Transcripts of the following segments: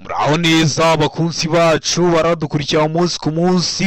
Muraho neza abakunzi bacu baradukurikira umunsi ku munsi.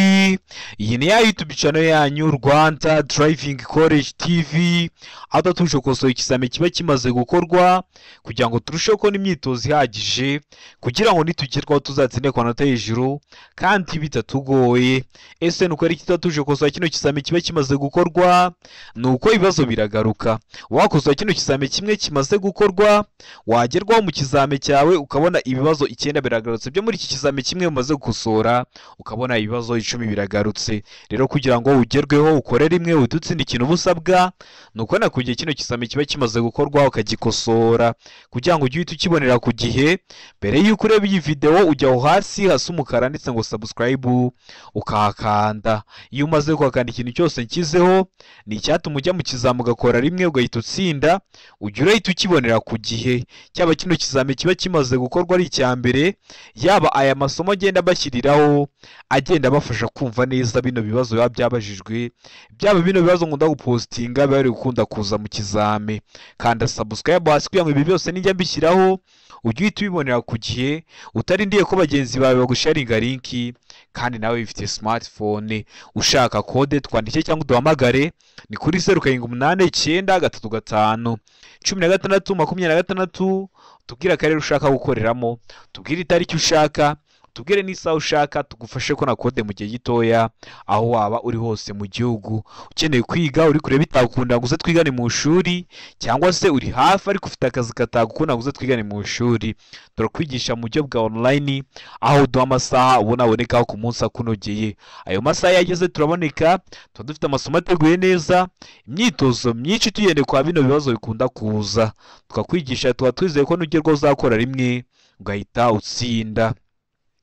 Iyi ni ya YouTube channel yanyu Rwanda Driving College TV, aho tuje gukosora ikizame kiba kimaze gukorwa kugira ngo turusheho kubona imyitozo ihagije kugira ngo nitugerwaho tuzatsinde ku manota hejuru kandi bitatugoye. Ese nuko ari kitatuje gukosora kino kizame kiba kimaze gukorwa, nuko ibibazo biragaruka. Wakosora kino kizame kimwe kimaze gukorwa, wagerwaho mu kizame cyawe ukabona ibibazo 9 biragarutse byo muri iki kizame kimwe umaze gukosora, ukabona ibibazo 10 biragarutse. Rero kugira ngo ugerweho ukore rimwe ututsinde ikintu busabwa, nuko nakugiye kino kizame kiba kimaze gukorwa ukagikosora kugira ngo ujye ukibonera ku gihe. Mbere yuko ureba iyi video ujya aho hasi hasa umukara ndetse ngo subscribe ukahakanda. Iyo umaze kwakanda ikintu cyose nkizeho ni icyatuma ujya mu kizame ugakora rimwe ugahita utsinda, ujya urahita ukibonera ku gihe. Cyaba kino kizame kiba kimaze gukorwa ari icya mbere, yaba aya masomo agenda bashyiriraho agenda bafasha kumva neza bino bibazo biba byabajijwe, byaba bino bibazo nkunda gupostinga biba biri gukunda kuza mu kizame. Kanda subscribe hasi kugira ngo ibi byose nijya mbishyiraho ujye uhita ubibonera ku gihe, utarindiye ko bagenzi bawe bagusharinga linki. Kandi nawe bifite smartphone ushaka code twandike cyangwa duhamagare ni kuri 0789 tubwire akarere ushaka gukoreramo, tubwire itariki ushaka, tubwire n'isaha ushaka, tugufashe ko na code mu gihe gitoya aho waba uri hose mu gihugu. Ukeneye kwiga uri kure bitakunda ngo uze twigane mu shuri, cyangwa se uri hafi ariko ufite akazi katagukunda ngo uze twigane mu shuri, turakwigisha mu buryo bwa online aho duha amasaha ubona abonekaho ku munsi akunogeye. Ayo masaha yageze turaboneka, tuba dufite amasomo ateguye neza, imyitozo myinshi tugende kwa bino bibazo bikunda kuza, tukakwigisha. Tuba twizeye ko nugerwaho uzakora rimwe ugahita utsinda.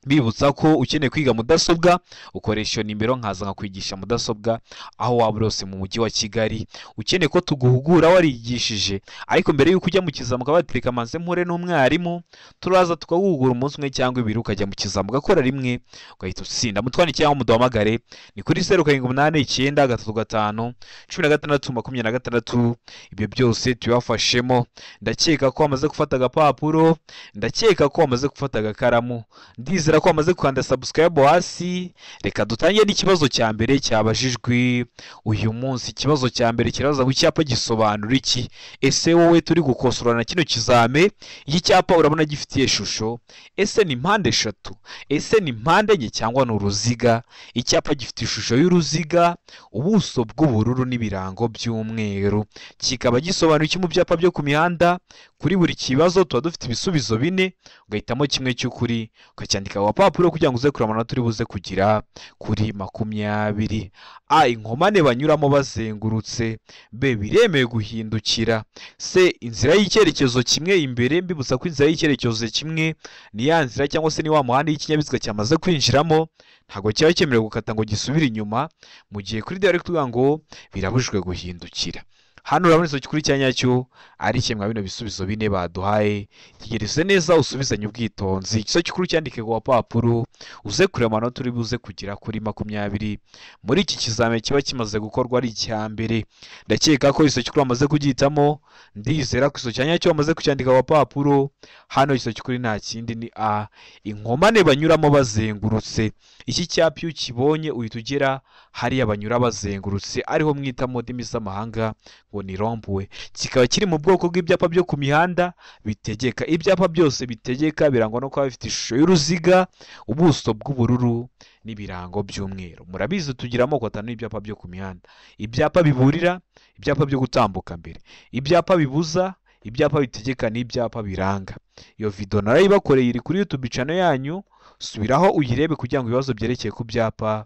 Bibutsa ko ukeneye kwiga mudasobwa ukoresha nimero nkaza nkakwigisha mudasobwa aho waba urose mu mujyi wa Kigali. Ukeneye ko tuguhugura warigishije, ariko mbere yuko ujya mu kizame ukabatereka manze mpure n'umwarimu, turaza tukaguhugura umunsi umwe cyangwa ibiri ukajya mu kizame ugakora rimwe ugahita utsinda. Mutwandike cyangwa muduhamagare ni kuri 0789 ibyo byose tubafashemo. Ndakeka ko wamaze gufata agapapuro, ndakeka ko wamaze gufata agakaramu, ndizera ko wamaze kwanda subscribe hasi. Reka dutangiye n'ikibazo cya mbere cyabajijwe uyu munsi. Ikibazo cya mbere kiraza ku cyapa gisobanura iki? Ese wowe turi gukosorana kino kizame, iki cyapa urabona gifitiye ishusho, ese ni mpande eshatu, ese ni mpande enye cyangwa ni uruziga? Icyapa gifite ishusho y'uruziga, ubuso bw'ubururu n'ibirango by'umweru, kikaba gisobanura iki mu byapa byo ku mihanda? Kuri buri kibazo tuba dufite ibisubizo 4, ugahitamo kimwe cy'ukuri ukacyandika ku papuro kugira ngo uze kureba amanota uri buze kugira kuri 20. A, inkomane banyuramo bazengurutse. B, biremewe guhindukira. C, inzira y'icyerekezo kimwe imbere. Mbibutsa ko inzira y'icyerekezo kimwe ni ya nzira cyangwa se ni wa muhanda y'ikinyabiziga cyamaze kwinjiramo, ntabwo cyaba cyemerewe gukata ngo gisubire inyuma, mu gihe kuri direct tuvuga ngo birabujijwe guhindukira. Hano urabona iso kuri cyanyacyo ari kimwe bino bisubizo 4 baduhaye. Tegereze neza usubizanye ubwitonzi. Ikiso cy'ukuri cyandike ku papuro uze kureba amanota uri buze kugira kuri 20 muri iki kizame kiba kimaze gukorwa ari icya mbere. Ndakeka ko iso cy'ukuri amaze kugitamo, ndizera ko iso cyanyacyo amaze kucyandika ku papuro. Hano iso cy'ukuri nta kindi ni A, inkomane banyuramo bazengurutse. Iki cyapa iyo kibonye uhita ugera hari abanyura bazengurutse, ariho mwita mu ndimi z'amahanga ngo ni rompuwe. Kikaba kiri mu bwoko bw'ibyapa byo ku mihanda bitegeka. Ibyapa byose bitegeka birangwa no kuba bifite ishusho y'uruziga, ubuso bw'ubururu n'ibirango by'umweru. Murabizi tugira amoko 5 y'ibyapa byo ku mihanda: ibyapa biburira, ibyapa byo gutambuka mbere, ibyapa bibuza, ibyapa bitegeka n'ibyapa biranga. Iyo video narayibakoreye iri kuri YouTube channel yanyu, subiraho uyirebe kugira ngo ibibazo byerekeye ku byapa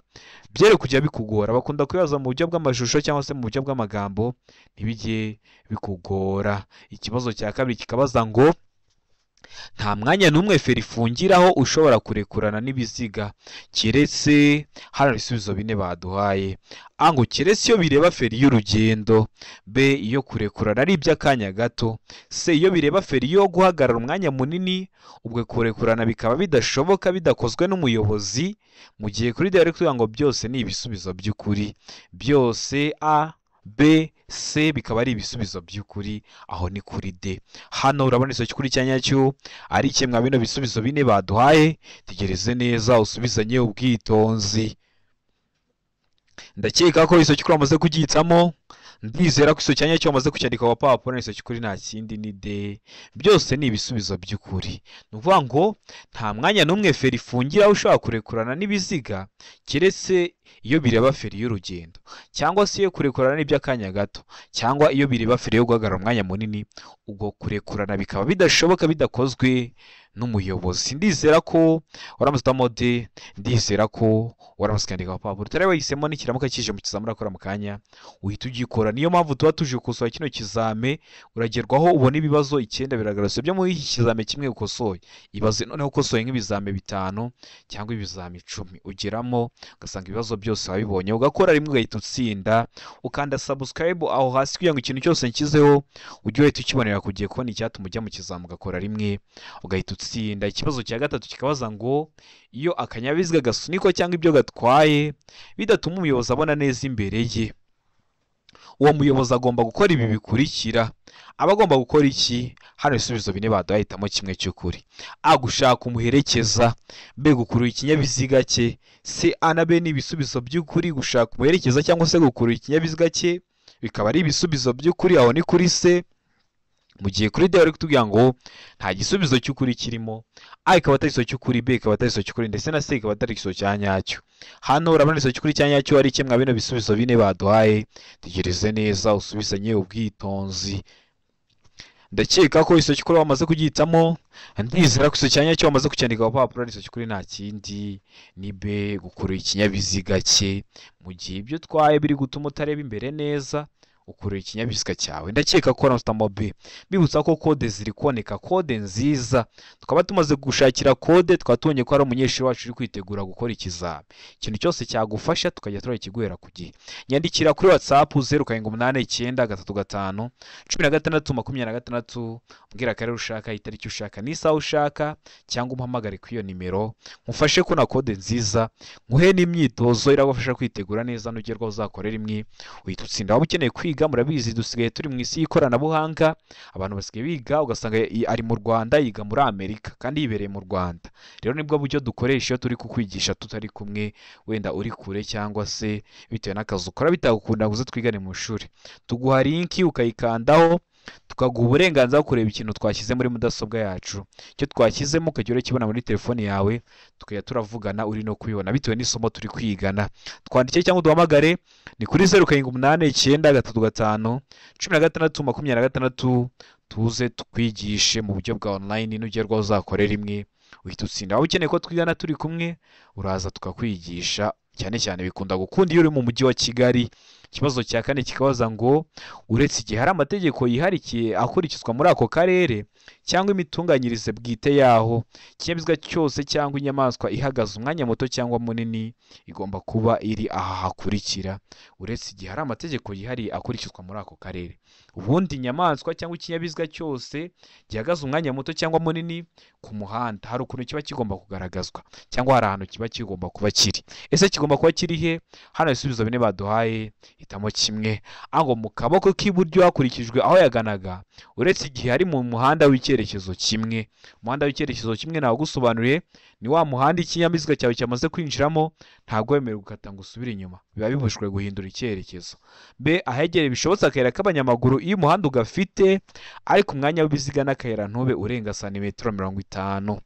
byere kujya bikugora. Bakunda kwibaza mu buryo bw'amashusho cyangwa se mu buryo bw'amagambo, ntibijye bikugora. Ikibazo cya kabiri kikabaza ngo nta mwanya n'umwe feri ifungiraho ushobora kurekurana n'ibiziga keretse. Hano ibisubizo 4 baduhaye. A, ngo keretse iyo bireba feri y'urugendo. B, iyo kurekurana ari iby'akanya gato. C, iyo bireba feri yo guhagarara umwanya munini, ubwo kurekurana bikaba bidashoboka bidakozwe n'umuyobozi, mu gihe kuri direct ngo byose ni ibisubizo by'ukuri. Byose A, B, C bikaba ari ibisubizo by'ukuri, aho ni kuri D. Hano urabona iso cy'ukuri cya nyacyo ari kimwe bino bisubizo bine baduhaye, tegereze neza usubizanye ubwitonzi. Ndakeka ko iso cy'ukuri wamaze kugihitamo, ndizera ko iso cyanya cyo wamaze kucyandika ku papuro, iso cy'ukuri nta kindi ni D. Byose ni ibisubizo by'ukuri. Ni ukuvuga ngo nta mwanya n'umwe feri ifungira ushobora kurekurana n'ibiziga, keretse iyo bireba feri y'urugendo, cyangwa se iyo kurekurana n'iby'akanya gato, cyangwa iyo bireba feri yo guhagarara umwanya munini. Ubwo kurekurana bikaba bidashoboka bidakozwe n'umuyobozi. Ndizera ko waramutamo D, ndizera ko waramutse ukandika ku papuro. Utari wahisemo n'ikiramuka kije mu kizamini urakora mu kanya uhita ugikora. Niyo mpamvu tuba tuje gukosora kino kizame, uragerwaho ubona ibibazo 9 biragaragaza byo muri iki kizame kimwe ukosoye. Ibaze noneho ukosoye nk'ibizame 5 cyangwa ibizame 10, ugeramo ugasanga ibibazo byose wabibonye, ugakora rimwe ugahita utsinda, ukanda subscribe aho hasi kugira ngo ikintu cyose nshyizeho ujye uhita ukibonera kugiye kubona icyatuma ujya mu kizame ugakora rimwe ugahita utsinda. Ikibazo cya gatatu kikabaza ngo iyo akanyabiziga gasunikwa cyangwa ibyo gatwaye bidatuma umuyobozi abona neza imbere ye, uwo muyobozi agomba gukora ibi bikurikira. Aba agomba gukora iki? Hano ibisubizo bine baduhitamo kimwe cy'ukuri. A, gushaka umuherekeza. B, gukurura ikinyabiziga cye. C, A na B ni ibisubizo by'ukuri. Gushaka umuherekeza cyangwa se gukurura ikinyabiziga cye bikaba ari ibisubizo by'ukuri, aho ni kuri C. Mu gihe kuri D bari kutubwira ngo nta gisubizo cy'ukuri kirimo. A ikaba atari iso cy'ukuri, B ikaba atari iso cy'ukuri, ndetse na C ikaba atari iso cya nyacyo. Hano urabona iso cy'ukuri cya nyacyo ari kimwe bino bisubizo bine baduhaye, tegereze neza usubizanye ubwitonzi. Ndakeka ko iso cy'ukuri wamaze kugihitamo, ndizera ko iso cya nyacyo wamaze kucyandika ku papuro. Iso cy'ukuri nta kindi ni B, gukurura ikinyabiziga cye. Mu gihe ibyo utwaye biri gutuma utareba imbere neza, ukurura ikinyabiziga cyawe. Ndakeka ko waramutamo B. Bibutsa ko kode ziri kuboneka, kode nziza. Tukaba tumaze gushakira kode, tukaba tubonye ko ari umunyeshuri wacu uri kwitegura gukora ikizami. Ikintu cyose cyagufasha tukajya turakiguhera ku gihe. Nyandikira kuri WhatsApp 0789 mbwira akarere ushaka, itariki ushaka, n'isaha ushaka, cyangwa umpamagare kuri iyo nimero nkufashe ko na kode nziza, nkuhe n'imyitozo iragufasha kwitegura neza nugerwaho uzakorera imwe uhita utsinda. Waba ukeneye kwiga, murabizi dusigaye turi mu isi y'ikoranabuhanga, abantu basigaye biga ugasanga ari mu Rwanda yiga muri Amerika kandi yibereye mu Rwanda. Rero nibwo buryo dukoresha iyo turi kukwigisha tutari kumwe, wenda uri kure cyangwa se bitewe n'akazi ukora bitagukunda ngo uze twigane mu ishuri. Tuguha linki ukayikandaho, tukaguha uburenganzira bwo kureba ikintu twashyize muri mudasobwa yacu. Icyo twashyizemo ukajya urakibona muri telefone yawe, tukajya turavugana uri no kubibona bitewe n'isomo turi kwigana. Twandike cyangwa duhamagare ni kuri 0789 tuze tukwigishe mu buryo bwa online, nugerwaho uzakorera imwe uhita utsinda. Waba ukeneye ko twigana turi kumwe, uraza tukakwigisha. Cyane cyane bikunda gukunda iyo uri mu mujyi wa Kigali. Ikibazo cya kane kikabaza ngo uretse igihe hari amategeko yiharikiye akurikizwa muri ako karere cyangwa imitunganyirize bwite yaho, ikinyabiziga cyose cyangwa inyamaswa ihagaze umwanya muto cyangwa munini igomba kuba iri aha hakurikira. Uretse igihe hari amategeko yihariye akurikizwa muri ako karere. Ubundi inyamaswa cyangwa ikinyabiziga cyose gihagaze umwanya muto cyangwa munini ku muhanda, hari ukuntu kiba kigomba kugaragazwa, cyangwa hari ahantu kiba kigomba kuba kiri. Ese kigomba kuba kiri he? Hano ibisubizo bine baduhaye, hitamo kimwe. Aho mu kaboko k'iburyo hakurikijwe aho yaganaga, uretse igihe ari mu muhanda w'icyerekezo kimwe. Umuhanda w'icyerekezo kimwe nawo gusobanuriye ni wa muhanda ikinyabiziga cyawe cyamaze kwinjiramo, ntabwo wemerewe gukata ngo usubire inyuma, biba bibujijwe guhindura icyerekezo. B, ahegereye bishobotse akayira k'abanyamaguru iyo umuhanda ugafite, ariko umwanya w'ibiziga n'akayira ntube urenga santimetero 50.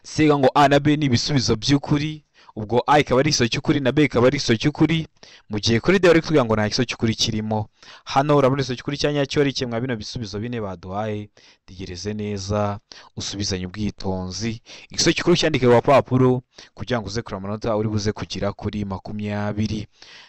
C ngo A na B ni ibisubizo by'ukuri. Ubwo A ikaba ari iso cy'ukuri na B ikaba ari iso cy'ukuri, mu gihe kuri D bari kuvuga ngo nta iso cy'ukuri kirimo. Hano urabona iso cy'ukuri cya nyacyo ari kimwe bino bisubizo bine baduhaye, tegereze neza usubizanye ubwitonzi. Iso cy'ukuri cyandike ku papuro kugira ngo uze kuri amanota uri buze kugira kuri 20.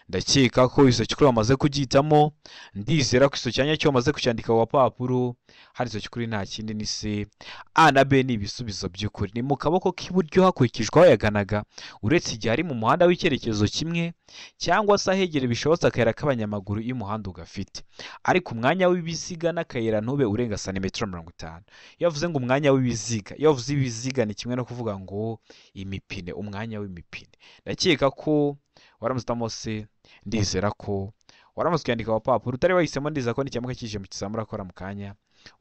Ndakeka ko iso cy'ukuri wamaze kugihitamo, ndizera ko iso cya nyacyo wamaze kucyandika ku papuro. Hari iso cy'ukuri nta kindi ni C. A na B ni ibisubizo by'ukuri. Ni mu kaboko k'iburyo hakurikijwe aho yaganaga, uretse igihe ari mu muhanda w'icyerekezo kimwe, cyangwa se ahegere bishobotse akayira k'abanyamaguru iyo umuhanda ugafite, ariko umwanya w'ibiziga n'akayira ntube urenga santimetero 50. Iyo avuze ngo umwanya w'ibiziga, iyo avuze ibiziga ni kimwe no kuvuga ngo imipine, umwanya w'imipine. Ndakeka ko waramutamo C, ndizera ko waramaze kuyandika ku papuro utari wahisemo ndiza ko n'icyamuka kije mu kizamura akora mu kanya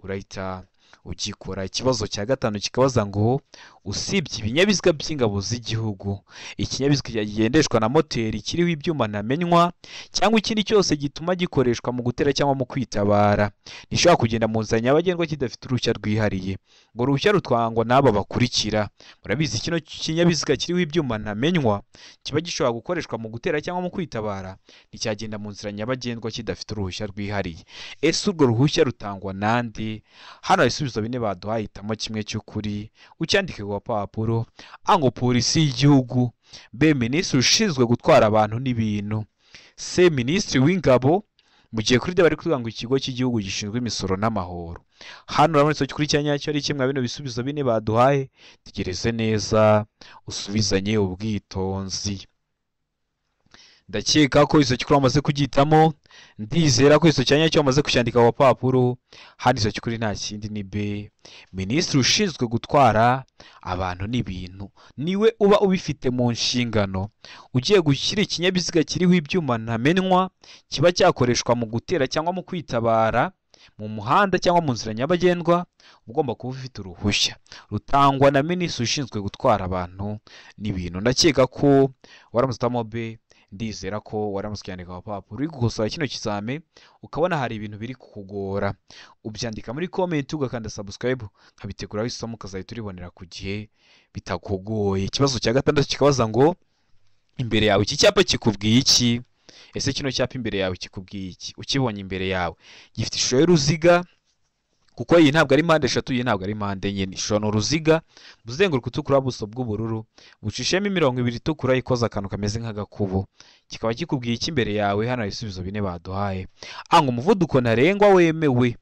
urahita ugikora. Ikibazo cya gatanu kikabaza ngo usibye ibinyabiziga by'ingabo z'igihugu ikinyabiziga kigendeshwa na moteri kiriho ibyuma ntamenywa cyangwa ikindi cyose gituma gikoreshwa mu gutera cyangwa mu kwitabara nishobora kugenda mu nzira nyabagendwa kidafite uruhushya rwihariye. ngo uruhushya rutwangwa n'aba bakurikira. murabizi kino kinyabiziga kiriho ibyuma ntamenywa kiba gishobora gukoreshwa mu gutera cyangwa mu kwitabara nticyagenda mu nzira nyabagendwa kidafite uruhushya rwihariye. ese urwo ruhushya rutangwa nande? hano ibisubizo bine baduhaye, hitamo kimwe cy'ukuri ucyandike ku papuro. ngo polisi y'igihugu, b minisitiri ushinzwe gutwara abantu n'ibintu, c minisitiri w'ingabo. mu gihe kuri bari kuvuga ngo ikigo cy'igihugu gishinzwe imisoro n'amahoro. hano urabona kuri cya nyacyo ari kimwe bino bisubizo bine baduhaye, tegereze neza usubizanye ubwitonzi. ndakeka ko izo cyukuri wamaze kugitamo, ndizera ko izo cyanya cyo wamaze kucyandika ku papuro. hano izo cyukuri nta kindi ni b minisitiri ushinzwe gutwara abantu n'ibintu, niwe uba ubifite mu nshingano. ugiye gushyira ikinyabiziga kiriho ibyuma ntamenywa kiba cyakoreshwa mu gutera cyangwa mu kwitabara mu muhanda cyangwa mu nzira nyabagendwa ugomba kuba ufite uruhushya rutangwa na minisitiri ushinzwe gutwara abantu n'ibintu. ndakeka ko waramutse utamo b, ndizera ko waramutse ukiyandika ku papuro. uri gukosora kino kizame ukabona hari ibintu biri kukugora ubyandika muri comment ugakanda subscribe nkabitegura isomo ukazahita uribonera ku gihe bitakugoye. ikibazo cya gatandatu kikabaza ngo imbere yawe iki cyapa kikubwiye iki? ese kino cyapa imbere yawe kikubwiye iki? ukibonye imbere yawe gifite ishusho y'uruziga kuko iyi ntabwo ari mpande eshatu, iyi ntabwo ari mpande enye, ishusho ni uruziga buzenguruka utukura buso bw'ubururu bucishemo imirongo ibiri itukura ikoze akantu kameze nk'agakubo. kikaba kikubwiye iki imbere yawe? hano hari ibisubizo bine baduhaye. ngo umuvuduko ntarengwa wemewe,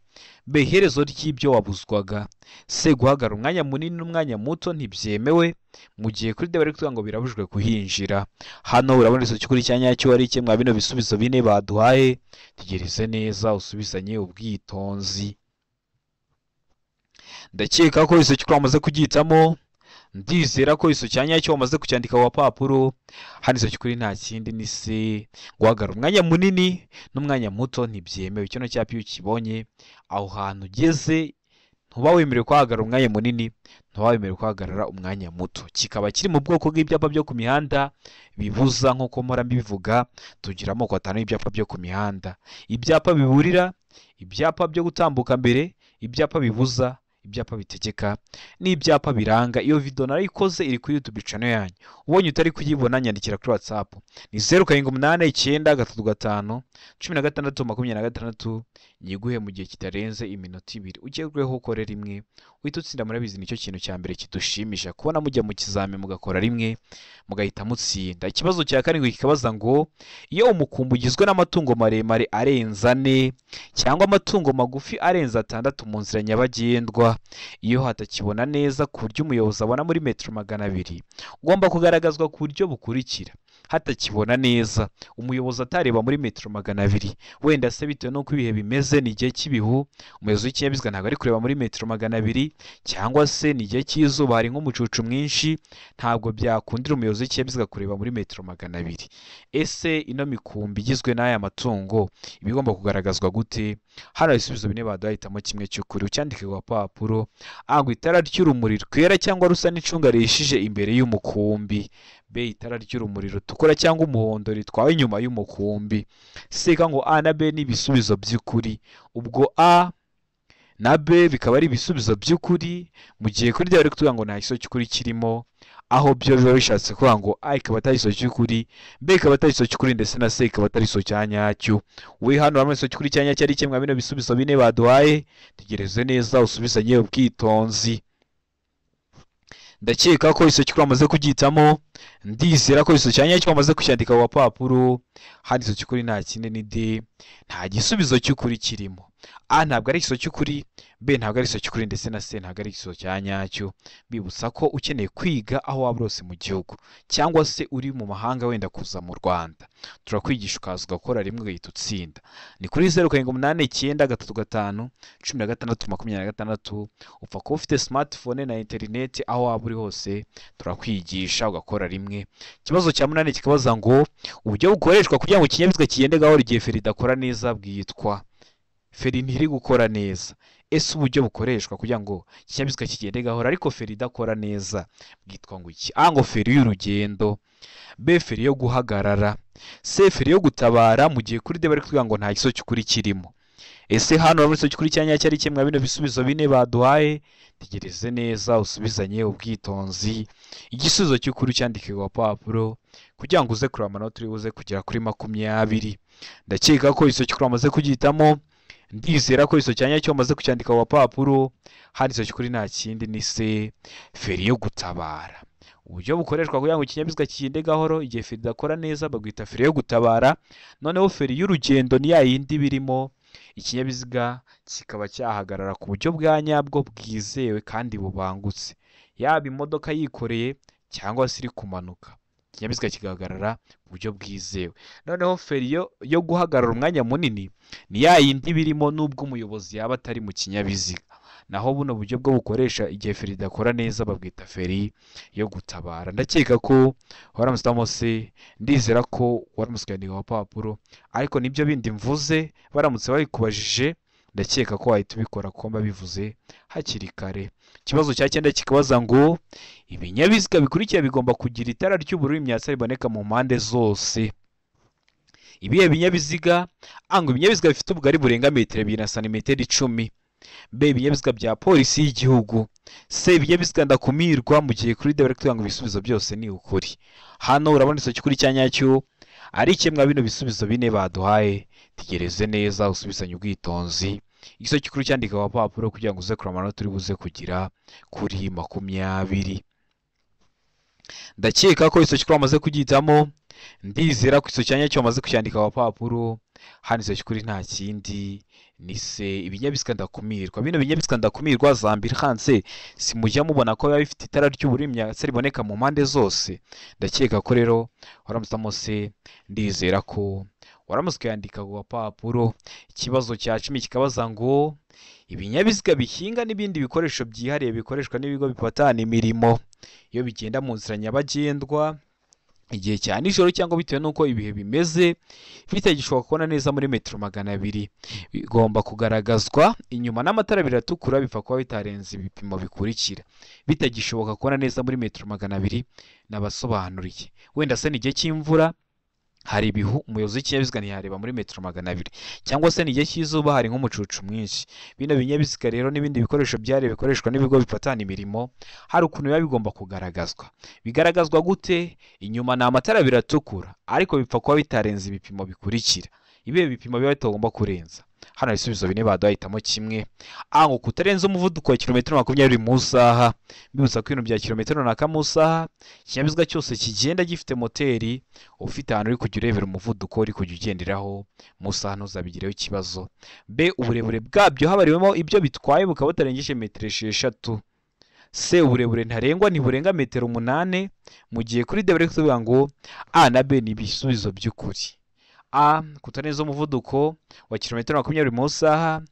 b iherezo ry'ibyo wabuzwaga, c guhagarara umwanya munini n'umwanya muto ntibyemewe mu gihe kuri bari kuvuga ngo birabujijwe kuhinjira. hano urabona izo cyukuri cya nyacyo ari kimwe bino bisubizo bine baduhaye, tegereze neza usubizanye ubwitonzi. ndakeka ko izo cyukuri wamaze kugitamo, ndizera ko izo cyanya cyo wamaze kucyandika ku papuro. hano izo cyukuri nta kindi ni c guhagarara umwanya munini n'umwanya muto ntibyemewe. kino cyapa iyo ukibonye aho hantu ugeze ntuba wemerewe kuhagarara umwanya munini, ntuba wemerewe kuhagarara umwanya muto. kikaba kiri mu bwoko bw'ibyapa byo ku mihanda bibuza, nk'uko mpora mbivuga tugira amoko atanu y'ibyapa byo ku mihanda: ibyapa biburira, ibyapa byo gutambuka mbere, ibyapa bibuza, ibyapa bitegeka n'ibyapa biranga. iyo video narayikoze iri kuri YouTube channel yanyu, ubonye utari kuyibona nyandikira kuri WhatsApp ni 0789951626 nyiguhe mu gihe kitarenze iminota 2 ugerweho ukore rimwe uhita utsinda. murabizi nicyo kintu cya mbere kidushimisha kubona mujya mu kizame mugakora rimwe mugahita mutsinda. ikibazo cya karindwi kikabaza ngo iyo umukumbi ugizwe n'amatungo maremare arenze 4 cyangwa amatungo magufi arenze 6 mu nzira nyabagendwa, iyo hatakibona neza ku buryo umuyobozi abona muri metero 200 ugomba kugaragazwa ku buryo bukurikira: hatakibona neza umuyobozi atareba muri metero 200, wenda se bitewe n'uko ibihe bimeze ni igihe cy'ibihu umuyobozi w'ikinyabiziga ntabwo ari kureba muri metero 200, cyangwa se ni igihe cy'izuba hari nk'umucucu mwinshi ntabwo byakundira umuyobozi w'ikinyabiziga kureba muri metero 200. ese ino mikumbi igizwe n'aya matungo ibigomba kugaragazwa gute? hano ibisubizo bine baduhitamo kimwe cy'ukuri ucyandike ku papuro. ngo itara ry'urumuri rwera cyangwa rusa n'icunga rihishije imbere y'umukumbi, b itara ry'urumuri rutukura cyangwa umuhondo ritwawe inyuma y'umukumbi. c ngo a na b ni ibisubizo by'ukuri, ubwo a na b bikaba ari ibisubizo by'ukuri mu gihe kuri bari kuvuga ngo nta kiso cy'ukuri kirimo, aho byo biba bishatse kuvuga ngo a ikaba atari iso cy'ukuri, b ikaba atari iso cy'ukuri ndetse na c ikaba atari iso cya nyacyo. we hano hamwe iso cy'ukuri cya nyacyo ari kimwe bino bisubizo bine baduhaye, tegereze neza usubizanye ubwitonzi. ndakeka ko iso cy'ukuri wamaze kugitamo, ndizera ko iso cya nyacyo wamaze kucyandika ku papuro. hano iso cy'ukuri nta kindi ni d, nta gisubizo cy'ukuri kirimo. A ntabwo ari igiso cy'ukuri, B ntabwo ari igiso cy'ukuri, ndetse na C ntabwo ari igiso cya nyacyo. Bibutsa ko ukeneye kwiga aho waba urose mu gihugu cyangwa se uri mu mahanga wenda kuza mu Rwanda, turakwigisha ukaza ugakora rimwe ugahita utsinda. Ni kuri 0789351626. Upfa kuba ufite smartphone na internet, aho waba uri hose turakwigisha ugakora rimwe. Ikibazo cya 8 kikabaza ngo uburyo bukoreshwa kugira ngo ikinyabiziga kigende gahoro igihe feri idakora neza bwitwa. Feri ntiri gukora neza. Ese uburyo bukoreshwa kugira ngo ikinyabiziga kigende gahoro ariko feri idakora neza bwitwa ngo iki? A ngo feri y'urugendo, B feri yo guhagarara, C feri yo gutabara mu gihe kuri D bari kuvuga ngo nta giso cy'ukuri kirimo. Ese hano muri giso cy'ukuri cyanya cyari kimwe bino bisubizo bine baduhaye? Tegereze neza usubizanye ubwitonzi. Igisubizo cy'ukuri cyandike ku papuro kugira ngo uze kureba amanota uri buze kugera kuri 20. Ndakeka ko igiso cy'ukuri amaze kugitamo. Ndizera ko igiso cyanya cyo amaze kucyandika ku papuro. Hari igiso cy'ukuri nta kindi ni C feri yo gutabara. Uburyo bukoreshwa kugira ngo ikinyabiziga kigende gahoro igihe feri idakora neza bagwita feri yo gutabara. Noneho feri y'urugendo ni ya yindi birimo ikinyabiziga kikaba cyahagarara ku buryo bwa nyabwo bwizewe kandi bubangutse, yaba imodoka yikoreye cyangwa se iri kumanuka, ikinyabiziga kigahagarara ku buryo bwizewe. Noneho feri yo guhagarara umwanya munini ni ya yindi birimo nubwo umuyobozi yaba atari mu kinyabiziga. Naho buno buryo bwo bukoresha igihe feri idakora neza babwita feri yo gutabara. Ndakeka ko waramutamo se, ndizera ko waramusikaniye wa papuro, ariko nibyo bindi mvuze baramutse babikubajije ndakeka ko wahita ubikora kuko mbabivuze hakiri kare. Ikibazo cya 9 kikabaza ngo ibinyabiziga bikurikira bigomba kugira itara ry'ubururu imyatsa riboneka mu mpande zose. Ibihe binyabiziga? Ango ibinyabiziga bifite ubugari burenga metero 2 na santimetero 10. B ibinyabiziga bya polisi y'igihugu. C ibinyabiziga ndakumirwa mu gihe kuri D bari kuvuga ngo ibisubizo byose ni ukuri. Hano urabona igiso cy'ukuri cyanya cyo ari kimwe bino bisubizo bine baduhaye. Tegereze neza usubizanye ubwitonzi. Igiso cy'ukuri cyandika ku papuro kugira ngo uze kureba amanota uri buze kugira kuri 20. Ndakeka ko igiso cy'ukuri amaze kugitamo. Ndizera ko igiso cyanya cyo amaze kucyandika ku papuro. Hano igiso cy'ukuri nta kindi ni C ibinyabiziga ndakumirwa. Bino binyabiziga ndakumirwa za ambulance simujya mubona ko biba bifite itara ry'ubururu imyatsa riboneka mu mpande zose. Ndakeka ko rero waramutamo C, ndizera ko waramuswe yandika ku papuro. Ikibazo cya 10 kikabaza ngo ibinyabiziga bihinga n'ibindi bikoresho byihariye bikoreshwa n'ibigo bipatana imirimo iyo bigenda mu nzira nyabagendwa igihe cya nijoro cyangwa bitewe nuko ibihe bimeze bitagishoboka kubona neza muri metero 200, bigomba kugaragazwa inyuma n'amatara biratukura bipfa kuba bitarenze ibipimo bikurikira. Bitagishoboka kubona neza muri metero 200 nabasobanuriye. Wenda se n'igihe cy'imvura hari ibihu umuyobozi w'ikinyabiziga ntiyareba muri metero 200, cyangwa se n'igihe cy'izuba hari nk'umucucu mwinshi. Bino binyabiziga rero n'ibindi bikoresho byari bikoreshwa n'ibigo bipatana imirimo hari ukuntu biba bigomba kugaragazwa. Bigaragazwa gute? Inyuma na amatara biratukura ariko bipfa kuba bitarenze ibipimo bikurikira. Ibihe bipimo biba bitagomba kurenza. Hano ibisubizo bine baduhitamo kimwe. Ango kutarenza umuvuduko wa kilometero 20 mu saha. Bibutsa ko ibintu bya kilometero na mu saha ikinyabiziga cyose kigenda gifite moteri ufite ahantu uri kujya urebera umuvuduko uri kujya ugenderaho mu saha ntuzabigireho ikibazo. B uburebure bwabyo habariwemo ibyo bitwaye bukaba butarengeje metero 6. C uburebure ntarengwa ntiburenga metero 8 mu gihe kuri D bari kuvuga ngo A na B ni ibisubizo by'ukuri. A kutarenza umuvuduko wa kilometero 20 mu saha,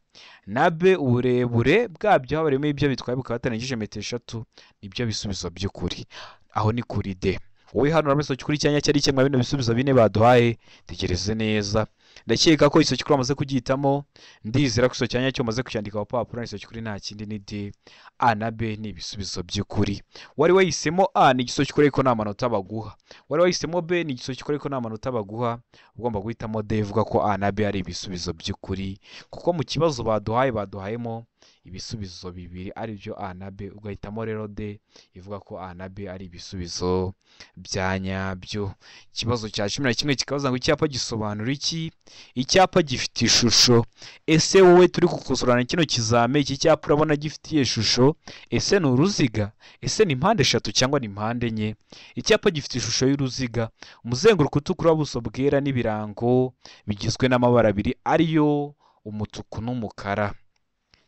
na B uburebure bwabyo habarimo ibyo bitwaye bukaba batarengeje metero 6 nibyo bisubizo by'ukuri. Aho ni kuri D. Wowe hano urameso cy'ukuri cyanya cyari kimwe bino bisubizo bine baduhaye. Tegereze neza. Ndakeka ko iso cy'ukuri amaze kugitamo. Ndizera ko iso cyanya cyo maze kucyandika ku papuro. Iso cy'ukuri nta kindi ni D. A na B ni ibisubizo by'ukuri. Wari wahisemo A ni igiso cy'ukuri ko nta manota baguha. Wari wahisemo B ni igiso cy'ukuri ko nta manota baguha. Ugomba guhitamo D ivuga ko A na B ari ibisubizo by'ukuri, kuko mu kibazo baduhayemo ibisubizo bibiri ari byo A na B, ugahitamo rero D ivuga ko A na B ari ibisubizo bya nyabyo. Ikibazo cya 11 kikabaza ngo icyapa gisobanura iki? Icyapa gifite ishusho. Ese wowe turi kukusurana kino kizame iki cyapa urabona gifitiye ishusho? Ese ni uruziga? Ese ni impande 3 cyangwa ni impande enye? Icyapa gifite ishusho y'uruziga, umuzenguruko utukura, ubuso bwera n'ibirango bigizwe n'amabara abiri ariyo umutuku n'umukara.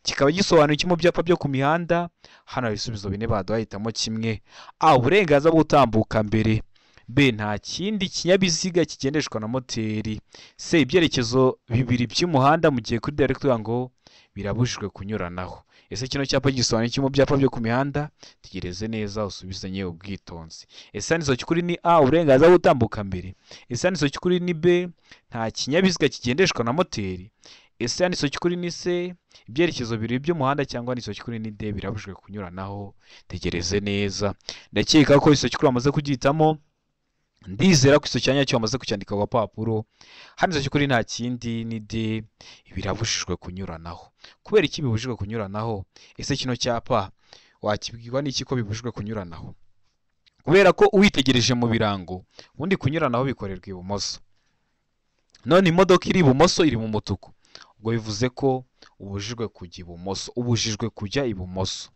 Kikaba gisobanuye iki mu byapa byo ku mihanda? Hano hari ibisubizo bine baduha, hitamo kimwe. A, uburenganzira bwo gutambuka mbere. B, nta kindi kinyabiziga kigendeshwa na moteri. C, ibyerekezo bibiri by'umuhanda mu gihe kuri director ngo birabujijwe kunyuranaho. Ese kino cyapa gisobanuye iki mu byapa byo ku mihanda? Tegereze neza usubizanye ubwitonzi. Ese handitse cy'ukuri ni A, uburenganzira bwo gutambuka mbere. Ese handitse cy'ukuri ni B, nta kinyabiziga kigendeshwa na moteri. Ese handitse cy'ukuri ni C, ibyerekezo bibiri by'umuhanda, cyangwa handitse cy'ukuri ni D, birabujijwe kunyuranaho. Tegereze neza. Ndakeka ko iso cy'ukuri amaze kugihitamo. Ndizera ko iso cyanya cyo amaze kucyandika ku papuro. Handitse cy'ukuri nta kindi ni D, birabujijwe kunyuranaho. Kubera iki bibujijwe kunyuranaho? Ese kino cyapa wakibwirwa n'iki ko bibujijwe kunyuranaho? Kubera ko uwitegereje mu birango ubundi kunyuranaho bikorerwa ibumoso, none imodoka iri ibumoso iri mu mutuku, ubwo bivuze ko ubujijwe kujya ibumoso, ubujijwe kujya ibumoso.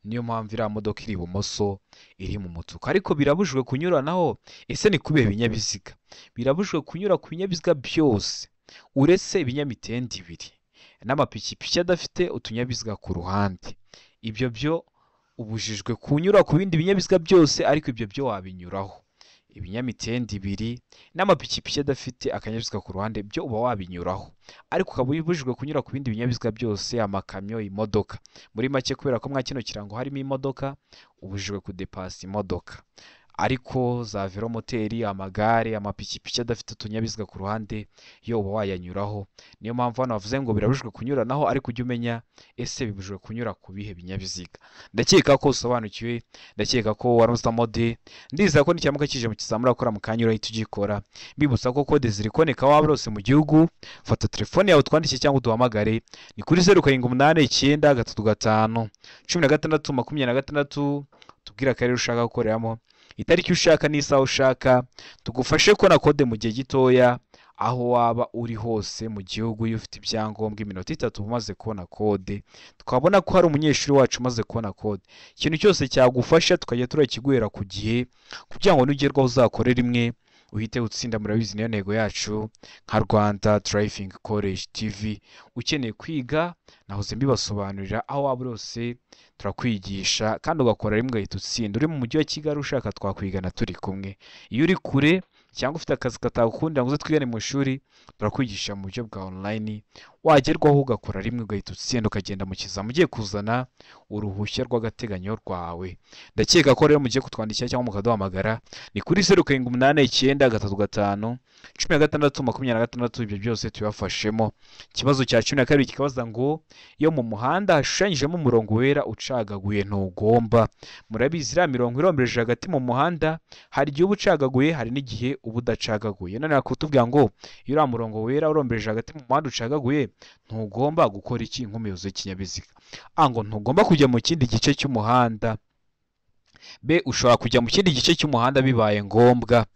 Niyo mpamvu iriya modoka iri ibumoso iri mu mutuku. Ariko birabujijwe kunyuranaho, ese ni kubihe binyabiziga? Birabujijwe kunyura ku binyabiziga byose uretse ibinyamitende ibiri n'amapikipiki adafite utunyabiziga ku ruhande. Ibyo byo ubujijwe kunyura ku bindi binyabiziga byose, ariko ibyo byo wabinyuraho. Ibinyamitende ibiri n'amapikipiki adafite akanyabiziga ku ruhande byo uba wabinyuraho, ariko ukaba ubujijwe kunyura ku bindi binyabiziga byose, amakamyo, imodoka. Muri make kubera ko mwa kino kirango harimo imodoka, ubujijwe kudepasa imodoka. Ariko za velomoteri, amagare, amapikipiki adafite utunyabiziga ku ruhande yo uba wayanyuraho. Niyo mpamvu hano bavuze ngo birabujijwe kunyuranaho, ariko ujye umenya ese bibujijwe kunyura ku bihe binyabiziga. Ndakeka ko usobanukiwe, ndakeka ko waramutamo D. Ndizera ko n'icyamuka kije mu kizamura akora mu kanya urahita ugikora. Mbibutsa ko kode ziri kuboneka waba rose mu gihugu. Fata telefone yawe twandike cyangwa uduhamagare, ni kuri 0789 tubwira akarere ushaka gukoreramo, itariki ushaka n'isaha ushaka, tugufashe ko na kode mu gihe gitoya aho waba uri hose mu gihugu. Iyo ufite ibyangombwa iminota 3 umaze kubona kode, twabona ko hari umunyeshuri wacu umaze kubona kode, ikintu cyose cyagufasha tukajya turakiguhera ku gihe, kugira ngo nugerwaho uzakore rimwe uhite utsinda. Murabizi niyo ntego yacu nka Rwanda Driving College TV. Ukeneye kwiga nahoze mbibasobanurira, aho waba rose turakwigisha kandi ugakora rimwe ugahita utsinda. Uri mu mujyi wa Kigali ushaka twakwigana turi kumwe. Iyo uri kure cyangwa ufite akazi katagukundira ngo uze twigane mu ishuri, turakwigisha mu buryo bwa online, wagerwaho ugakora rimwe ugahita utsinda, ukagenda mu kizami ugiye kuzana uruhushya rw'agateganyo rwawe. Ndakeka ko rero mugiye kutwandikira cyangwa mukaduhamagara, ni kuri 0789 ibyo byose tubafashemo. Ikibazo cya 12 kikabaza ngo iyo mu muhanda hashushanyijemo umurongo wera ucagaguye ntugomba. Murabizi iriya mirongo irombereje hagati mu muhanda, hari igihe uba ucagaguye, hari n'igihe uba udacagaguye. None nakutubwira ngo iyo uriya murongo wera urombereje hagati mu muhanda ucagaguye, ntugomba gukora iki nk'umuyobozi w'ikinyabiziga? Ngo ntugomba kujya mu kindi gice cy'umuhanda. B, ushobora kujya mu kindi gice cy'umuhanda bibaye ngombwa.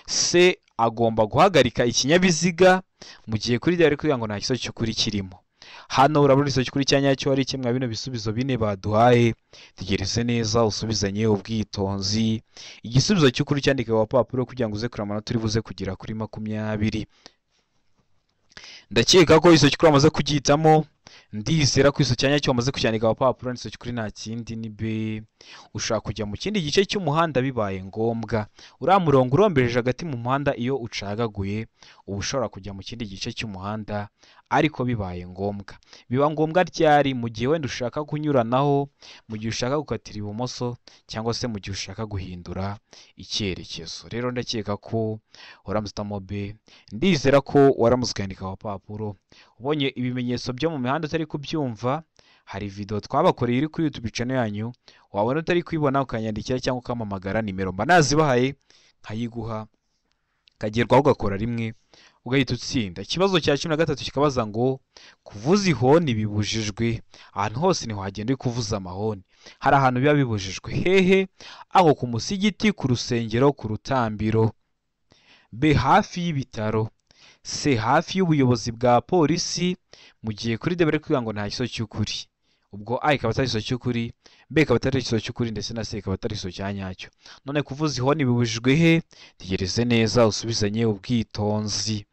C, agomba guhagarika ikinyabiziga mu gihe kuri diary kugira ngo nta kiso cy'ukuri kirimo. Hano urabona iso cy'ukuri cyanyacyo ari kimwe bino bisubizo bine baduhaye. Tegereze neza usubizanye ubwitonzi. Igisubizo cy'ukuri cyandike wa papuro kugira ngo uze kuri amanota uri buze kugira kuri 20. Ndakeka ko iso cy'ukuri amaze kugihitamo. Ndizera ko iso cyanyacyo amaze kucyandika wa papuro. Iso cy'ukuri nta kindi ni B, ushaka kujya mu kindi gice cy'umuhanda bibaye ngombwa. Uriya murongo urombereje hagati mu muhanda iyo ucagaguye, uba ushobora kujya mu kindi gice cy'umuhanda ariko bibaye ngombwa. Biba ngombwa ryari? Mu gihe wenda ushaka kunyuranaho, mu gihe ushaka gukatira ibumoso, cyangwa se mu gihe ushaka guhindura icyerekezo. Rero ndakeka ko waramutamo B. Ndizera ko waramutse ukandika wa papuro. Ubonye ibimenyetso byo mu mihanda utari kubyumva, hari video twabakoreye iri kuri YouTube channel yanyu, wabona utari kwibona ukanyandikira cyangwa ukamamagara, nimero mba nazibahaye nkayiguha, kagerwaho ugakora rimwe ugahita utsinda. Ikibazo cya 13 kikabaza ngo kuvuza ihoni bibujijwe. Ahantu hose ni wagenda kuvuza amahoni. Hari ahantu biba bibujijwe hehe? Aho ku musigiti, ku rusengero, ku rutambiro. B, hafi y'ibitaro. C, hafi y'ubuyobozi bwa polisi mu gihe kuri debere kugira ngo nta kiso cy'ukuri. Ubwo A ikaba atari iso cy'ukuri, B ikaba atari iso cy'ukuri, ndetse na C ikaba atari iso cyanyacyo. None kuvuza ihoni bibujijwe he? Tegereze neza usubizanye ubwitonzi.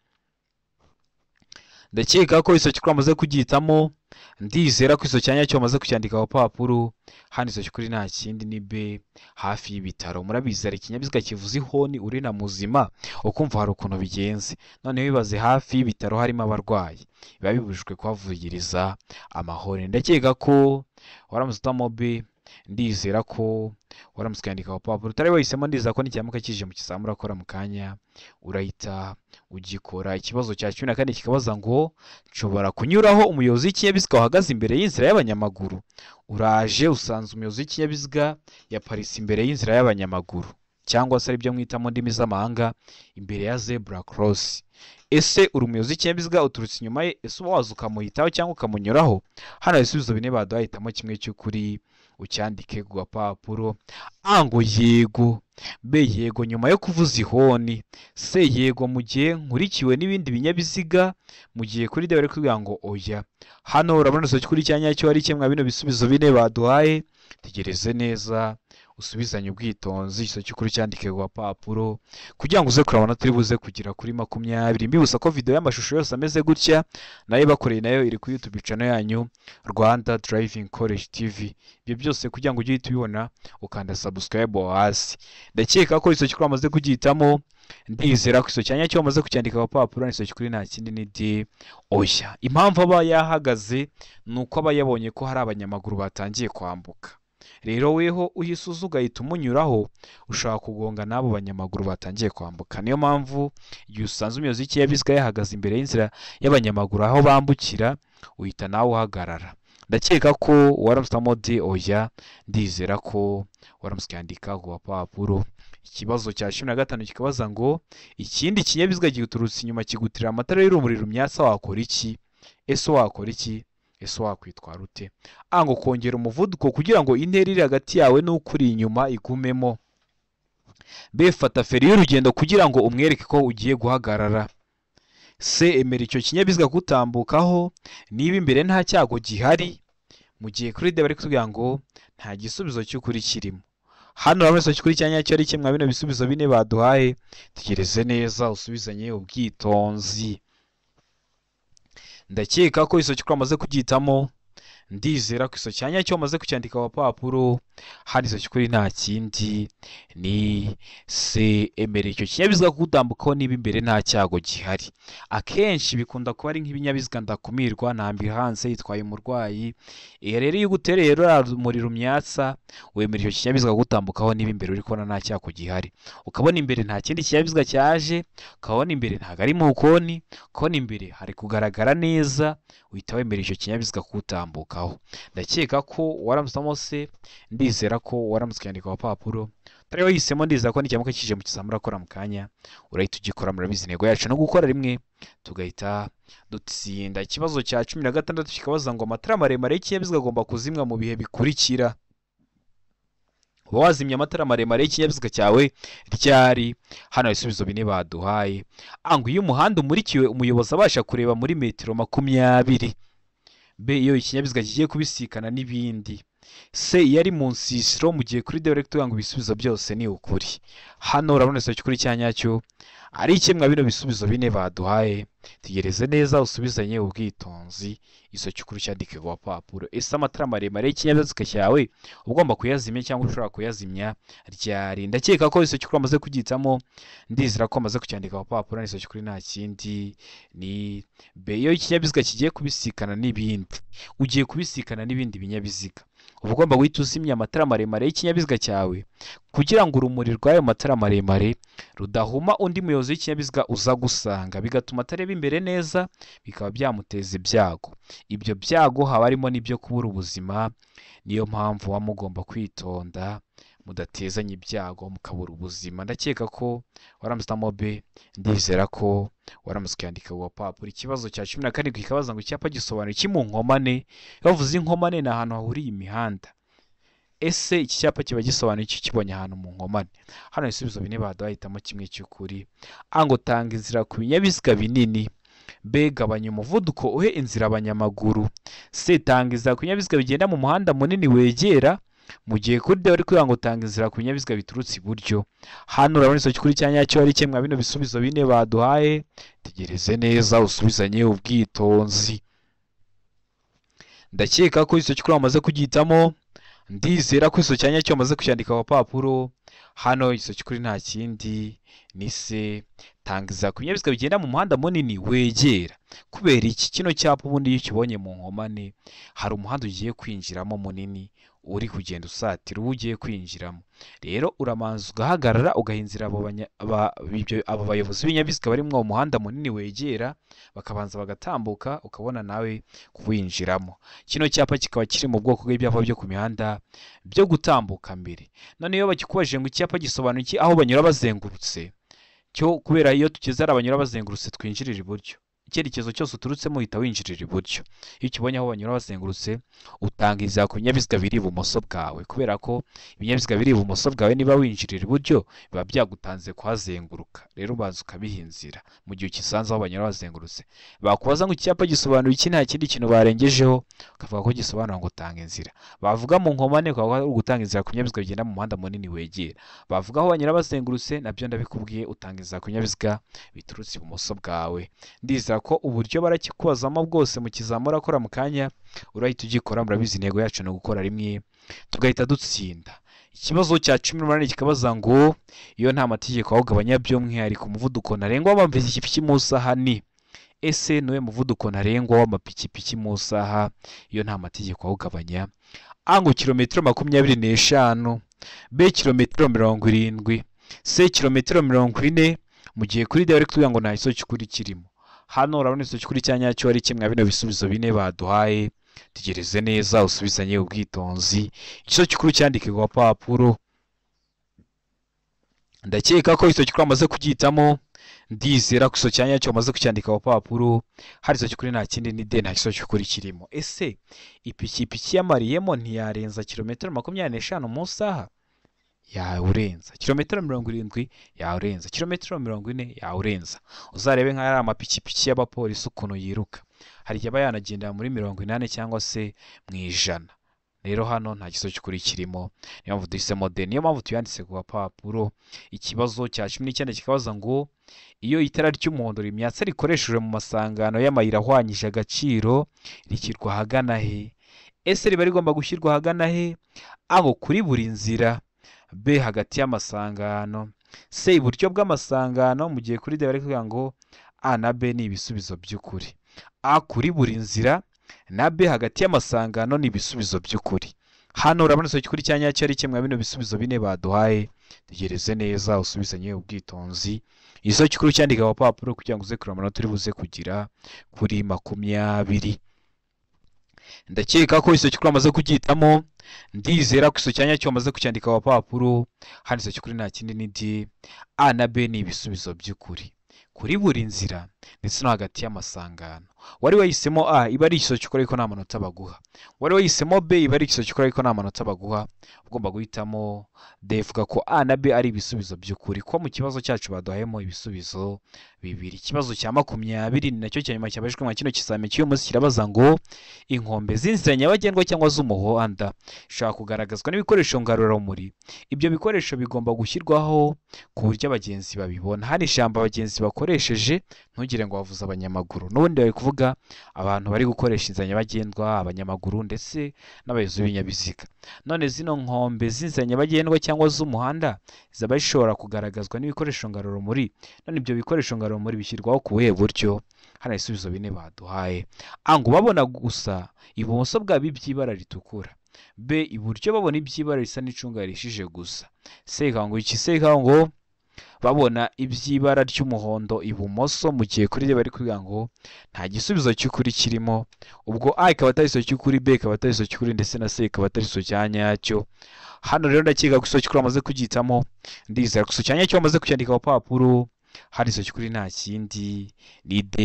ndakeka ko isoki twamaze kugihitamo, ndizera ko iso cyanya cyo bamaze kucyandika ku papuro. Hano isoki kuri nta kindi ni B, hafi y'ibitaro. Murabizi hari ikinyabiziga kivuza ihoni uri na muzima ukumva hari ukuntu bigenze, none wibaze hafi y'ibitaro harimo abarwayi, biba bibujijwe kuhavugiriza amahoni. Ndakeka ko waramutse utamo B, ndizera ko waramutse ukandika ku papuro. Utari wahisemo, ndizera ko n'icyamuka kije mu kizamu urakora mu kanya urahita ugikora. Ikibazo cya 14 kikabaza ngo nshobora kunyuraho umuyobozi w'ikinyabiziga uhagaze imbere y'inzira y'abanyamaguru. Uraje usanze umuyobozi w'ikinyabiziga yaparitse imbere y'inzira y'abanyamaguru, cyangwa se aribyo mwita mu ndimi z'amahanga imbere ya zebra cross. Ese uri umuyobozi w'ikinyabiziga uturutse inyuma ye, ese waza ukamuhitaho cyangwa ukamunyuraho? Hano ibisubizo bine baduhitamo kimwe cy'ukuri, ucyandike ku gapapuro. Ango yego, B yego nyuma yo kuvuza ihoni, C yego mu gihe nkurikiwe n'ibindi binyabiziga, mu gihe kuri D bari kuvuga ngo oya. Hano urabona isoki kuri cyanya cyo ari kimwe bino bisubizo bine baduhaye. Tegereze neza usubizanye ubwitonzi, isoki kuri cyandike ku gapapuro kugira ngo uze kurabona turi buze kugira kuri 20. Mbibusa ko video y'amashusho yose ameze gutya nayo bakoreye nayo iri ku YouTube channel yanyu Rwanda Driving College TV. Ibyo byose kugira ngo ujye tubibona ukanda subscribe hasi. Ndakeka ko isoki kuri amaze kugihitamo, ndizera ko iso cyanya cyo bamaze kucyandika ku papuro. Isoki kuri nta kindi ni D, oya. Impamvu aba yahagaze nuko aba yabonye ko hari abanyamaguru batangiye kwambuka. Rero weho uhisuza ugahita umunyuraho, ushaka kugonga n'abo banyamaguru batangiye kwambuka. Niyo mpamvu igihe usanze umuyobozi w'ikinyabiziga yahagaze imbere y'inzira y'abanyamaguru aho bambukira, uhita nawe uhagarara. Ndakeka ko waramutamo D, oya. Ndizera ko waramutse cyandika ku papuro. Ikibazo cya 15 kikabaza ngo ikindi kinyabiziga giturutse inyuma kigutira amatara y'urumuri rumyatsa, wakora iki? Ese wakora iki? Ese wakwitwara ute? Ango kongera umuvuduko kugira ngo intera iri hagati yawe n'ukuri inyuma igumemo. B fata feri y'urugendo kugira ngo umwereke ko ugiye guhagarara. C emera icyo kinyabiziga kutambukaho niba imbere nta cyago gihari, mu gihe kuri D bari kuvuga ngo nta gisubizo cy'ukuri kirimo. Hano urabona isoki kuri cyanya cyo ari kimwe bino bisubizo bine baduhaye. Tegereze neza usubizanye ubwitonzi. Ndakeka ko isoki kuri amaze kugihitamo, ndizera ko iso cyanya cyo bamaze kucyandika ku papuro. Hano isoki kuri nta kindi ni C, emera icyo kinyabiziga kutambukaho niba imbere nta cyago gihari. Akenshi bikunda kuba ari nk'ibinyabiziga ndakumirwa na ambulance yitwaye umurwayi. Rero iyo ugutereye rumuri rumyatsa, wemera icyo kinyabiziga gutambukaho niba imbere uri kubona nta cyago gihari. Ukabona imbere nta kindi kinyabiziga cyaje, ukabona imbere ntago ari mu koni, ukabona imbere hari kugaragara neza, uhita wemera icyo kinyabiziga kutambukaho. Ndakeka ko waramusamo C, ndizera ko waramutse cyandika ku papuro. Tari wahisemo, ndizera ko n'icyamuka kije mu kizamu urakora mu kanya urahita ugikora. Murabizi intego yacu no gukora rimwe tugahita dutsinda. Ikibazo cya 16 kikabaza ngo amatara maremare y'ikinyabiziga agomba kuzimwa mu bihe bikurikira. Uba wazimya amatara maremare y'ikinyabiziga cyawe ryari? Hano ibisubizo bine baduhaye. Ango iyo umuhanda umurikiwe umuyobozi abasha kureba muri metero 20. B iyo ikinyabiziga kigiye kubisikana n'ibindi. C iyo ari mu nsisiro, mu gihe kuri D bari kuvuga ngo ibisubizo byose ni ukuri. Hano urabona isoki kuri cyanya cyo ari kimwe bino bisubizo bine baduhaye. Tegereze neza usubizanye ubwitonzi, isoki kuri cyandike ku papuro. Ese amatara maremare y'ikinyabiziga cyawe ugomba kuyazimya cyangwa ushobora kuyazimya ryari? Ndakeka ko isoki kuri amaze kugihitamo, ndizera ko amaze kucyandika ku papuro. Isoki kuri nta kindi ni B iyo ikinyabiziga kigiye kubisikana n'ibindi. Ugiye kubisikana n'ibindi binyabiziga, uba ugomba guhita uzimya amatara maremare y'ikinyabiziga cyawe kugira ngo urumuri rw'ayo matara maremare rudahuma undi muyobozi w'ikinyabiziga uza gusanga, bigatuma atareba imbere neza, bikaba byamuteza ibyago. Ibyo byago haba harimo n'ibyo kubura ubuzima. Niyo mpamvu wa mugomba kwitonda mudatezanya ibyago mukabura ubuzima. Ndakeka ko waramutamo B, ndizera ko waramutse cyandika ku papuro. Ikibazo cya 17 kikabaza ngo icyapa gisobanura iki mu nkomane? Bavuze inkomane ni ahantu hahuriye imihanda. Ese iki cyapa kiba gisobanura iki kibonye ahantu mu nkomane? Hano ibisubizo bine baduhitamo kimwe cy'ukuri. Ango tanga inzira ku binyabiziga binini. B gabanya umuvuduko uhe inzira abanyamaguru. C tanga inzira ku binyabiziga bigenda mu muhanda munini wegera mu gihe kuri D bari kugira ngo utanga inzira ku binyabiziga biturutse iburyo. Hano urabona iso kuri cya nyacyo ari kimwe bino bisubizo bine baduhaye, tegereze neza usubizanye ubwitonzi. Ndakeka ko iso kuri wamaze kugitamo, ndizera ko iso cya nyacyo wamaze kucyandika ku papuro. Hano iso kuri nta kindi ni se, tangiza ku binyabiziga bigenda mu muhanda munini wegera. Kubera iki kino cyapa ubundi iyo ukibonye mu nkomane hari umuhanda ugiye kwinjiramo munini uri kugenda usatira uwo ugiye kwinjiramo. Rero uramanza ugahagarara ugahinzira abo bayobozi b'ibinyabiziga bari mu muhanda munini wegera, bakabanza bagatambuka ukabona nawe kuwinjiramo. Kino cyapa kikaba kiri mu bwoko bw'ibyapa byo ku mihanda byo gutambuka mbere. None iyo bakikubajije ngo icyapa gisobanuye iki aho banyura bazengurutse, cyo kubera iyo tugeze ari abanyura bazengurutse twinjirira iburyo. Icyerekezo cyose uturutsemo uhita winjirira iburyo. Iyo ukibonye aho banyura bazengurutse utangiza ku binyabiziga biri ibumoso bwawe, kubera ko ibinyabiziga biri ibumoso bwawe niba winjirira iburyo biba byagutanze kuhazenguruka. Rero ubanza ukabihinzira mu gihe ukisanze aho banyura bazengurutse. Bakubaza ngo icyapa gisobanuye iki, nta kindi kintu barengejeho, ukavuga ko gisobanura ngo utanga inzira. Bavuga mu nkomane ukavuga ko gutanga inzira ku binyabiziga bigenda mu muhanda munini wegera. Bavuga aho banyura bazengurutse, nabyo ndabikubwiye, utanga inzira ku binyabiziga biturutse ibumoso bwawe. Ndizera ko uburyo barakikubazamo bwose mu kizamura akora mu kanya urahita ugikora. Murabizi intego yacu ni gukora rimwe tugahita dutsinda. Ikibazo cya 18 kikabaza ngo iyo nta mategeko awugabanya by'umwihariko umuvuduko ntarengwa w'amapikipiki mu saha ni ese niwe muvuduko ntarengwa w'amapikipiki mu saha iyo nta mategeko awugabanya? A ngo kilometero 25, B kilometero 70, C kilometero 40, mu gihe kuri D bari kuvuga ngo nta iso cy'ukuri kirimo. Hano urabona iso cy'ukuri cya nyacyo ari kimwe bino bisubizo bine baduhaye, tegereze neza usubizanye ubwitonzi. Iso cy'ukuri cyandike ku papuro. Ndakeka ko iso cy'ukuri amaze kugitamo, ndizera ko iso cya nyacyo amaze kucyandika ku papuro. Hari iso cy'ukuri nta kindi ni D, nta iso cy'ukuri kirimo. Ese ipikipiki yamariyemo ntiyarenza kilometero 25 mu saha? Yawurenza. Kilometero 70 yawurenza. Kilometero 40 yawurenza. Uzarebe nka yari amapikipiki y'abapolisi ukuntu yiruka, hari yaba yanagenda muri 80 cyangwa se mu 100. Rero hano nta kiso cy'ukuri kirimo, niyo mpamvu duhisemo D, niyo mpamvu tuyanditse ku papuro. Ikibazo cya 19 kikabaza ngo iyo itara ry'umuhondo rimyatse rikoreshejwe mu masangano y'amayira ahwanyije agaciro rishyirwa hagana he? Ese riba rigomba gushyirwa hagana he? A ngo kuri buri nzira, B hagati y'amasangano, C iburyo bw'amasangano, mu gihe kuri D bari kuvuga ngo A na B ni ibisubizo by'ukuri. A kuri buri nzira na B hagati y'amasangano ni ibisubizo by'ukuri. Hano urabona iso cy'ukuri cya nyacyo ari kimwe bino bisubizo bine baduhaye, tegereze neza usubizanye ubwitonzi. Iso cy'ukuri cyandika ku papuro kugira ngo uze kureba amanota uri buze kugira kuri 20. Ndakeka ko iso cy'ukuri amaze kugitamo, ndizera ko iso cyanya cyo amaze kucyandika ku papuro. Hano iso cy'ukuri nta kindi ni D, A na B ni ibisubizo by'ukuri. Kuri buri nzira ndetse no hagati y'amasangano. Wari wahisemo A iba ari iso cy'ukuri ariko nta manota baguha. Wari wahisemo B iba ari iso cy'ukuri ariko nta manota baguha. Ugomba guhitamo D, vuga ko A na B ari ibisubizo by'ukuri, ko mu kibazo cyacu baduhayemo ibisubizo bibiri. Ikibazo cya 20 ni nacyo cyanyuma cyabajwe mu kino kizame cy'uyu munsi, kirabaza ngo inkombe z'inzira nyabagendwa cyangwa z'umuhanda shaka kugaragazwa n'ibikoresho ngarurarumuri. Ibyo bikoresho bigomba gushyirwaho ku buryo abagenzi babibona. Hano ijambo abagenzi bakoresheje ntugire ngo bavuze abanyamaguru, n'ubundi bari kuvuga abantu bari gukoresha inzira nyabagendwa, abanyamaguru ndetse n'abayobozi b'ibinyabiziga. None zino nkombe z'inzira nyabagendwa cyangwa z'umuhanda zaba zishobora kugaragazwa n'ibikoresho ngarurarumuri. None ibyo bikoresho ngarurarumuri bishyirwaho ku buhe buryo? Hano ibisubizo bine baduhaye. A ngo babona gusa ibumoso bwabo iby'ibara ritukura, B iburyo babona iby'ibara risa n'icunga rishije gusa, C ngo iki? C ngo babona iby'ibara ry'umuhondo ibumoso, mu gihe kuri D bari kuvuga ngo nta gisubizo cy'ukuri kirimo. Ubwo A ikaba atari iso cy'ukuri, B ikaba atari iso cy'ukuri, ndetse na C ikaba atari iso cya nyacyo. Hano rero ndakeka ko iso cy'ukuri amaze kugitamo, ndizera ko iso cya nyacyo amaze kucyandika ku papuro. Hari iso cy'ukuri nta kindi ni D,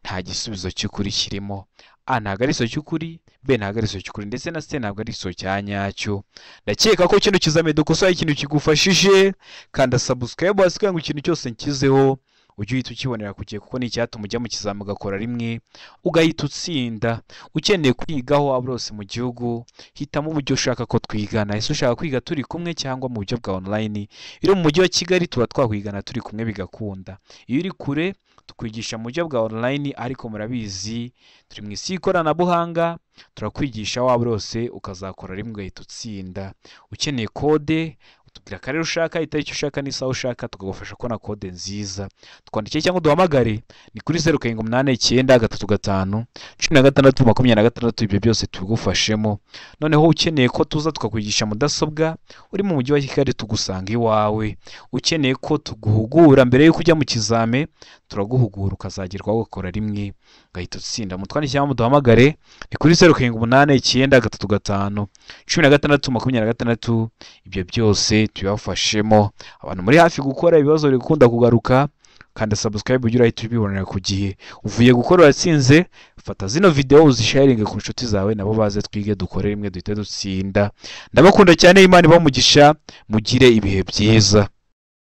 nta gisubizo cy'ukuri kirimo. A ntabwo ari iso cy'ukuri, B ntabwo ari iso cy'ukuri, ndetse na C ntabwo ari iso cya nyacyo. Ndakeka ko kino kizame dukosoye ikintu kigufashije, kanda subscribe hasi kugira ngo ikintu cyose nkizeho ujye uhita ukibonera ku gihe, kuko ni icyatuma ujya mu kizami ugakora rimwe ugahita utsinda. Ukeneye kwiga aho waba hose mu gihugu, hitamo uburyo ushaka ko twigana. Ese ushaka kwiga turi kumwe cyangwa mu buryo bwa online? Iyo mu mujyi wa Kigali tuba twakwigana turi kumwe bigakunda. Iyo uri kure tukwigisha mu buryo bwa online, ariko murabizi turi mu isi y'ikoranabuhanga, turakwigisha waba hose ukazakora rimwe ugahita utsinda. Ukeneye kode tubwira akarere ushaka, itariki ushaka n'isaha ushaka, tukagufasha kubona kode nziza. Twandike cyangwa duhamagare ni kuri 0789351626. Ibyo byose tubigufashemo. Noneho ukeneye ko tuza tukakwigisha mudasobwa uri mu mujyi wa Kigali, tugusanga iwawe. Ukeneye ko tuguhugura mbere y'uko ujya mu kizame, turaguhugura ukazagerwaho ugakora rimwe ugahita utsinda. Mutwandike cyangwa muduhamagare ni kuri 0789351626. Ibyo byose tubafashemo. Abantu muri hafi gukora ibibazo bikunda kugaruka, kandi subscribe ugira ahita ubibonera ku gihe. Uvuye gukora uratsinze, fata zino video uzisharinge ku nshuti zawe, nabo baze twige dukore rimwe duhite dutsinda. Ndabakunda cyane, Imana ibamugisha, mugire ibihe byiza.